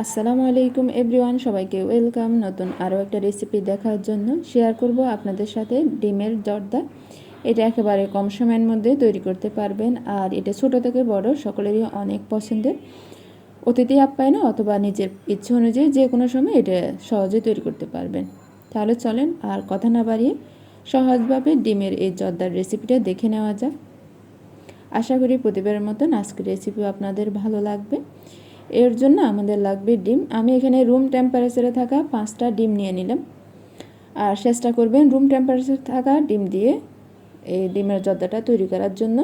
আসসালামু আলাইকুম এভরিওয়ান, সবাইকে ওয়েলকাম নতুন আরও একটা রেসিপি দেখার জন্য। শেয়ার করব আপনাদের সাথে ডিমের জর্দা। এটা একেবারে কম সময়ের মধ্যে তৈরি করতে পারবেন, আর এটা ছোট থেকে বড় সকলেরই অনেক পছন্দের। অতিথি আপ্যায়নে অথবা নিজের ইচ্ছে অনুযায়ী যে কোনো সময় এটা সহজে তৈরি করতে পারবেন। তাহলে চলেন আর কথা না বাড়িয়ে সহজভাবে ডিমের এই জর্দার রেসিপিটা দেখে নেওয়া যাক। আশা করি প্রতিবারের মতন আজকের রেসিপিও আপনাদের ভালো লাগবে। এর জন্য আমাদের লাগবে ডিম। আমি এখানে রুম টেম্পারেচারে থাকা 5টা ডিম নিয়ে নিলাম, আর চেষ্টা করবেন রুম টেম্পারেচারে থাকা ডিম দিয়ে এই ডিমের জর্দাটা তৈরি করার জন্য।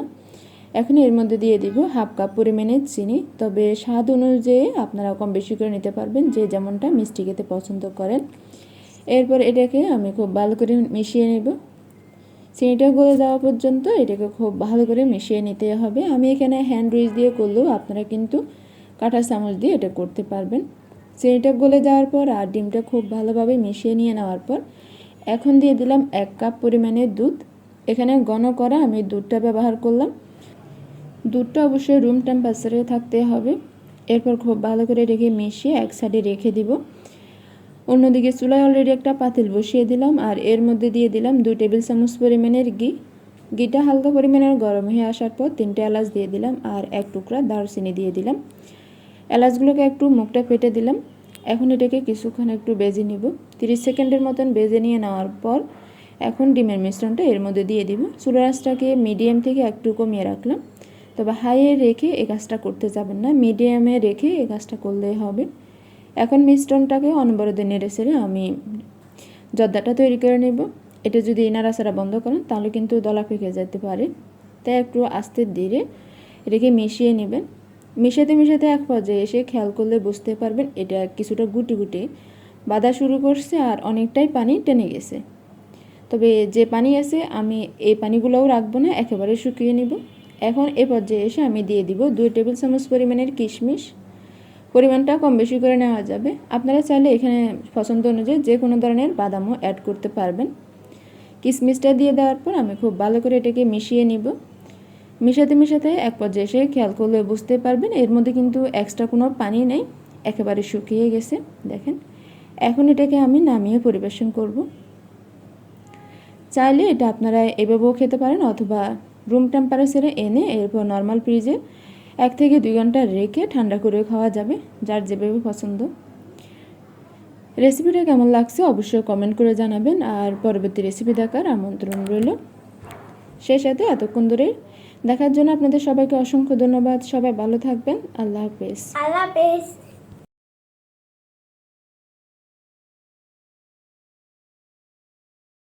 এখন এর মধ্যে দিয়ে দিব হাফ কাপ পরিমাণে চিনি, তবে স্বাদ অনুযায়ী আপনারা কম বেশি করে নিতে পারবেন, যে যেমনটা মিষ্টি খেতে পছন্দ করেন। এরপর এটাকে আমি খুব ভালো করে মিশিয়ে নেব। চিনিটা গলে যাওয়া পর্যন্ত এটাকে খুব ভালো করে মিশিয়ে নিতে হবে। আমি এখানে হ্যান্ড উইচ দিয়ে করলেও আপনারা কিন্তু কাঁটা চামচ দিয়ে এটা করতে পারবেন। চিনিটা গলে যাওয়ার পর আর ডিমটা খুব ভালোভাবে মিশিয়ে নিয়ে নেওয়ার পর এখন দিয়ে দিলাম 1 কাপ পরিমাণে দুধ। এখানে ঘন করা আমি দুধটা ব্যবহার করলাম। দুধটা অবশ্যই রুম টেম্পারেচারে থাকতে হবে। এরপর খুব ভালো করে রেখে মিশিয়ে এক সাইডে রেখে দিব। অন্যদিকে চুলায় অলরেডি একটা পাতিল বসিয়ে দিলাম, আর এর মধ্যে দিয়ে দিলাম 2 টেবিল চামচ পরিমাণের ঘি। ঘিটা হালকা পরিমাণের গরম হয়ে আসার পর 3টে এলাচ দিয়ে দিলাম, আর 1 টুকরা দারচিনি দিয়ে দিলাম। এলাচগুলোকে একটু মুখটা ফেটে দিলাম। এখন এটাকে কিছুক্ষণ একটু ভেজে নিব। 30 সেকেন্ডের মতন ভেজে নিয়ে নেওয়ার পর এখন ডিমের মিশ্রণটা এর মধ্যে দিয়ে দিব। চুলার আঁচটাকে মিডিয়াম থেকে একটু কমিয়ে রাখলাম, তবে হাইয়ে রেখে এই কাজটা করতে যাবেন না, মিডিয়ামে রেখে এই কাজটা করলেই হবে। এখন মিশ্রণটাকে অনবরত নেড়ে ছেড়ে আমি জর্দাটা তৈরি করে নেব। এটা যদি নাড়াচাড়া বন্ধ করেন তাহলে কিন্তু দলা পেকে যেতে পারে, তাই একটু আস্তে ধীরে রেখে মিশিয়ে নেবেন। মিশাতে মিশাতে এক পর্যায়ে এসে খেয়াল করলে বুঝতে পারবেন এটা কিছুটা গুটি গুটি বাঁধা শুরু করছে আর অনেকটাই পানি টেনে গেছে। তবে যে পানি আছে আমি এই পানিগুলোও রাখবো না, একেবারে শুকিয়ে নিব। এখন এ পর্যায়ে এসে আমি দিয়ে দিব 2 টেবিল চামচ পরিমাণের কিশমিশ। পরিমাণটা কম বেশি করে নেওয়া যাবে। আপনারা চাইলে এখানে পছন্দ অনুযায়ী যে কোনো ধরনের বাদামও অ্যাড করতে পারবেন। কিশমিশটা দিয়ে দেওয়ার পর আমি খুব ভালো করে এটাকে মিশিয়ে নিব। মিশাতে মিশাতে এক পর্যায়ে এসে খেয়াল করলে বুঝতে পারবেন এর মধ্যে কিন্তু এক্সট্রা কোনো পানি নেই, একেবারে শুকিয়ে গেছে। দেখেন, এখন এটাকে আমি নামিয়ে পরিবেশন করব। চাইলে এটা আপনারা এভাবেও খেতে পারেন, অথবা রুম টেম্পারেচারে এনে এরপর নর্মাল ফ্রিজে 1 থেকে 2 ঘন্টা রেখে ঠান্ডা করে খাওয়া যাবে, যার যেভাবে পছন্দ। রেসিপিটা কেমন লাগছে অবশ্যই কমেন্ট করে জানাবেন, আর পরবর্তী রেসিপি দেখার আমন্ত্রণ রইল। সেই সাথে এতক্ষণ ধরে দেখার জন্য আপনাদের সবাইকে অসংখ্য ধন্যবাদ। সবাই ভালো থাকবেন। আল্লাহ হাফেজ। আল্লাহ হাফেজ।